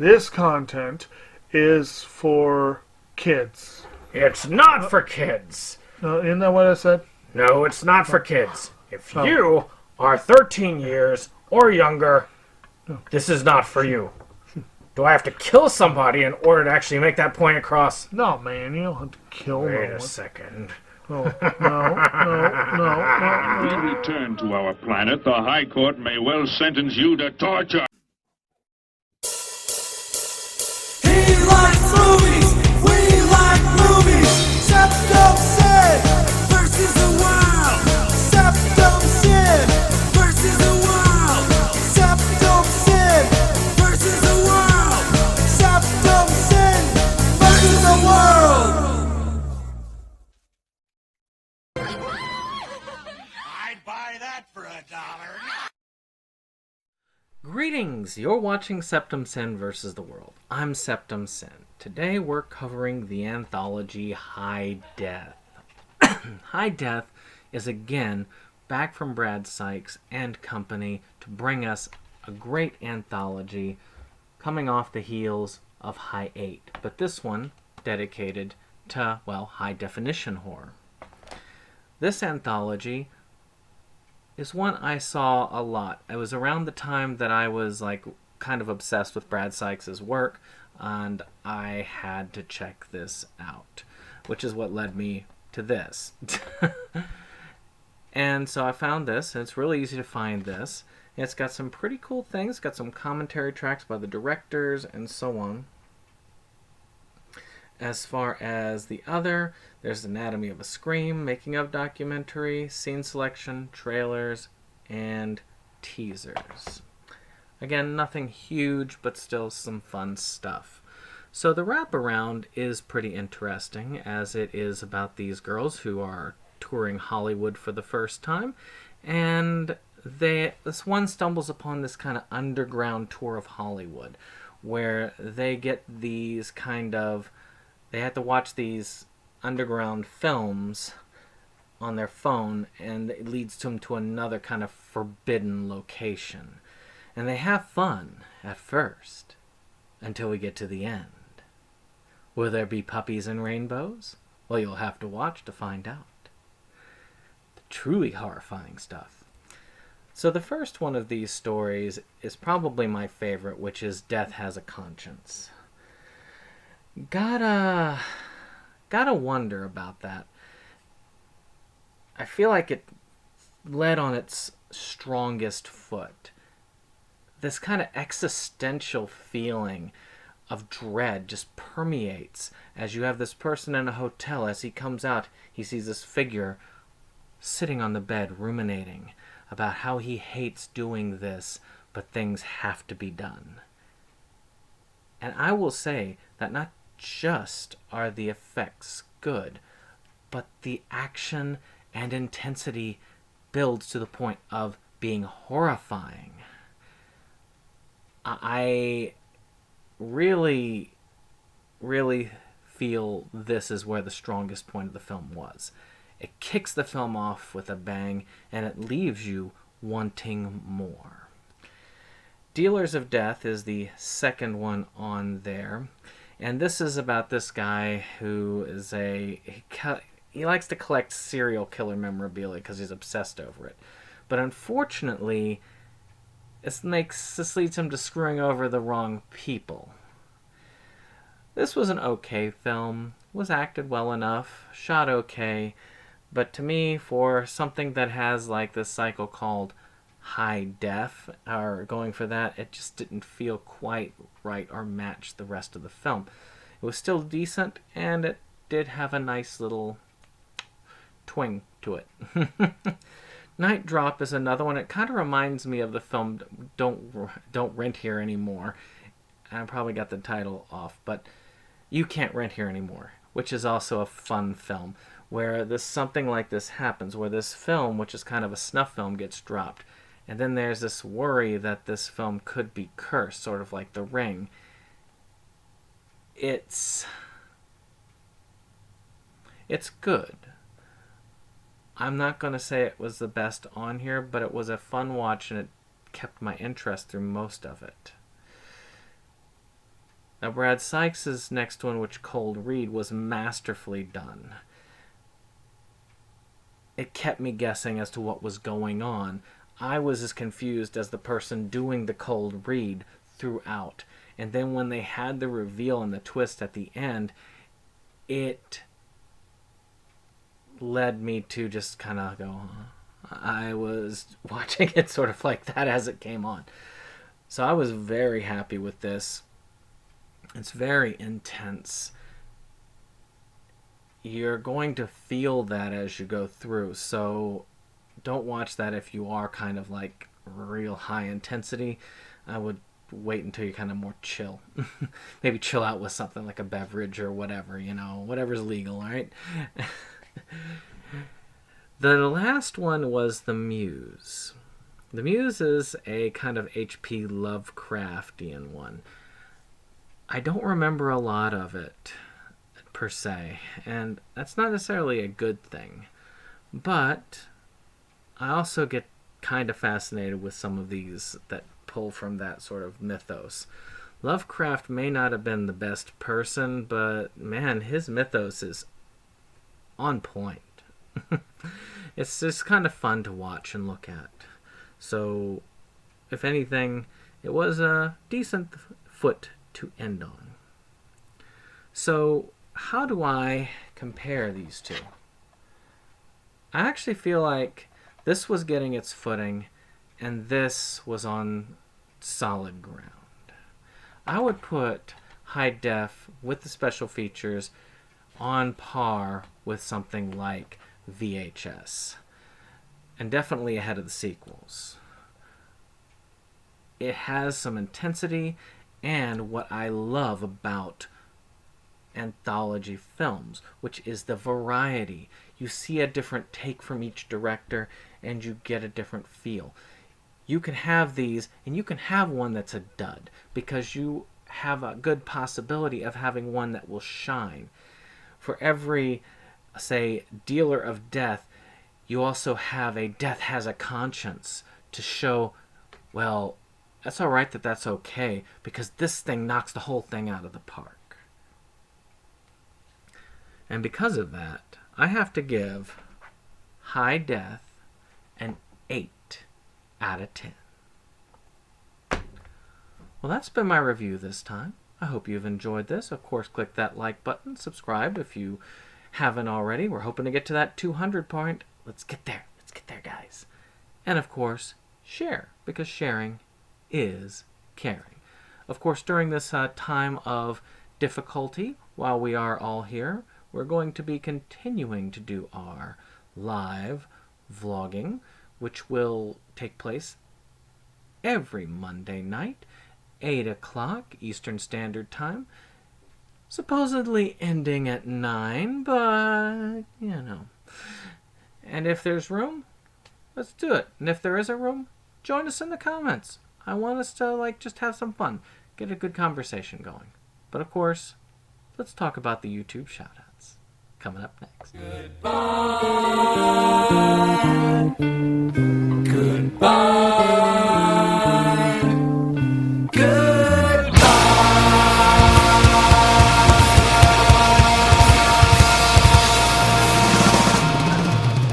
this content is for kids. It's not for kids. Isn't that what I said? No, it's not for kids. If you are 13 years or younger, this is not for you. Do I have to kill somebody in order to actually make that point across? No, man, you don't have to kill Wait no a one. second. No. When we return to our planet, the High Court may well sentence you to torture. He likes movies, we like movies. SeptumSin versus the world. SeptumSin versus the world. SeptumSin versus the world. SeptumSin versus the world. I'd buy that for $1. Greetings! You're watching SeptumSin vs. the World. I'm SeptumSin. Today we're covering the anthology High Death. High Death is again back from Brad Sykes and company to bring us a great anthology coming off the heels of High 8, but this one dedicated to, well, high definition horror. This anthology is one I saw a lot. It was around the time that I was kind of obsessed with Brad Sykes' work, and I had to check this out, which is what led me to this. And so I found this, and it's really easy to find this. It's got some pretty cool things. It's got some commentary tracks by the directors and so on. As far as the other, there's Anatomy of a Scream, making of documentary, scene selection, trailers, and teasers. Again, nothing huge, but still some fun stuff. So the wraparound is pretty interesting, as it is about these girls who are touring Hollywood for the first time, and this one stumbles upon this kind of underground tour of Hollywood, where they get these they have to watch these underground films on their phone, and it leads them to another kind of forbidden location. And they have fun at first, until we get to the end. Will there be puppies and rainbows? Well, you'll have to watch to find out. The truly horrifying stuff. So the first one of these stories is probably my favorite, which is Death Has a Conscience. Gotta wonder about that. I feel like it led on its strongest foot. This kind of existential feeling of dread just permeates as you have this person in a hotel. As he comes out, he sees this figure sitting on the bed ruminating about how he hates doing this, but things have to be done. And I will say that not just are the effects good, but the action and intensity builds to the point of being horrifying. I really, really feel this is where the strongest point of the film was. It kicks the film off with a bang, and it leaves you wanting more. Dealers of Death is the second one on there. And this is about this guy who is he likes to collect serial killer memorabilia because he's obsessed over it. But unfortunately, this leads him to screwing over the wrong people. This was an okay film, was acted well enough, shot okay, but to me, for something that has this cycle called high def, or going for that, it just didn't feel quite right or match the rest of the film. It was still decent, and it did have a nice little twang to it. Night Drop is another one. It kind of reminds me of the film Don't Rent Here Anymore. I probably got the title off, but You Can't Rent Here Anymore, which is also a fun film, where something like this happens, where this film, which is kind of a snuff film, gets dropped. And then there's this worry that this film could be cursed, sort of like The Ring. It's good. I'm not going to say it was the best on here, but it was a fun watch, and it kept my interest through most of it. Now, Brad Sykes' next one, which Cold Read, was masterfully done. It kept me guessing as to what was going on. I was as confused as the person doing the cold read throughout. And then when they had the reveal and the twist at the end, it led me to just kind of go, I was watching it sort of like that as it came on. So I was very happy with this. It's very intense. You're going to feel that as you go through. So don't watch that if you are kind of like real high intensity. I would wait until you're kind of more chill. Maybe chill out with something like a beverage or whatever, whatever's legal, all right? The last one was The Muse. The Muse is a kind of H.P. Lovecraftian one. I don't remember a lot of it, per se, and that's not necessarily a good thing. But I also get kind of fascinated with some of these that pull from that sort of mythos. Lovecraft may not have been the best person, but man, his mythos is on point. It's just kind of fun to watch and look at. So, if anything, it was a decent foot to end on. So, how do I compare these two? I actually feel like this was getting its footing and this was on solid ground. I would put high def with the special features on par with something like VHS, and definitely ahead of the sequels. It has some intensity, and what I love about anthology films, which is the variety. You see a different take from each director, and you get a different feel. You can have these, and you can have one that's a dud, because you have a good possibility of having one that will shine. For every, say, dealer of death, you also have a death has a conscience to show, well, that's all right that that's okay, because this thing knocks the whole thing out of the park. And because of that, I have to give High Death an 8 out of 10. Well, that's been my review this time. I hope you've enjoyed this. Of course, click that like button, subscribe if you haven't already. We're hoping to get to that 200 point. Let's get there. Let's get there, guys. And of course, share, because sharing is caring. Of course, during this time of difficulty, while we are all here, we're going to be continuing to do our live vlogging, which will take place every Monday night, 8 o'clock Eastern Standard Time. Supposedly ending at 9, but, And if there's room, let's do it. And if there isn't room, join us in the comments. I want us to, just have some fun. Get a good conversation going. But, of course, let's talk about the YouTube shoutouts. Coming up next.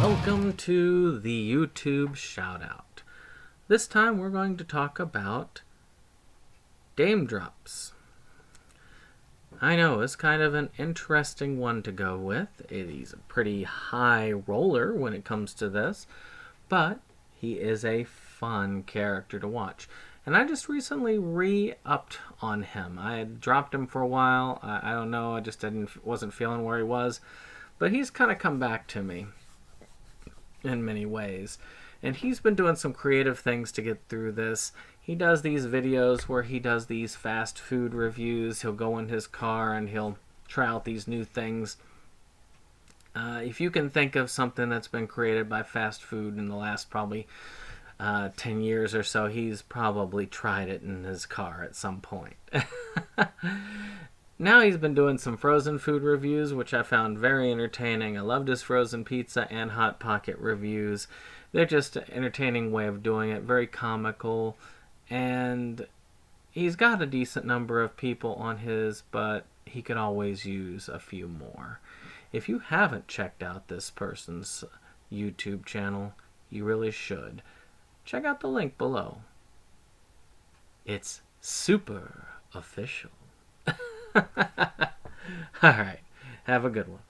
Welcome to the YouTube shoutout. This time we're going to talk about Daym Drops. I know, it's kind of an interesting one to go with. He's a pretty high roller when it comes to this, but he is a fun character to watch. And I just recently re-upped on him. I had dropped him for a while. I don't know, I just wasn't feeling where he was. But he's kind of come back to me in many ways. And he's been doing some creative things to get through this. He does these videos where he does these fast food reviews. He'll go in his car and he'll try out these new things. If you can think of something that's been created by fast food in the last probably 10 years or so, he's probably tried it in his car at some point. Now he's been doing some frozen food reviews, which I found very entertaining. I loved his frozen pizza and Hot Pocket reviews. They're just an entertaining way of doing it, very comical. And, he's got a decent number of people on his, but he could always use a few more. If you haven't checked out this person's YouTube channel, you really should. Check out the link below. It's super official. Alright, have a good one.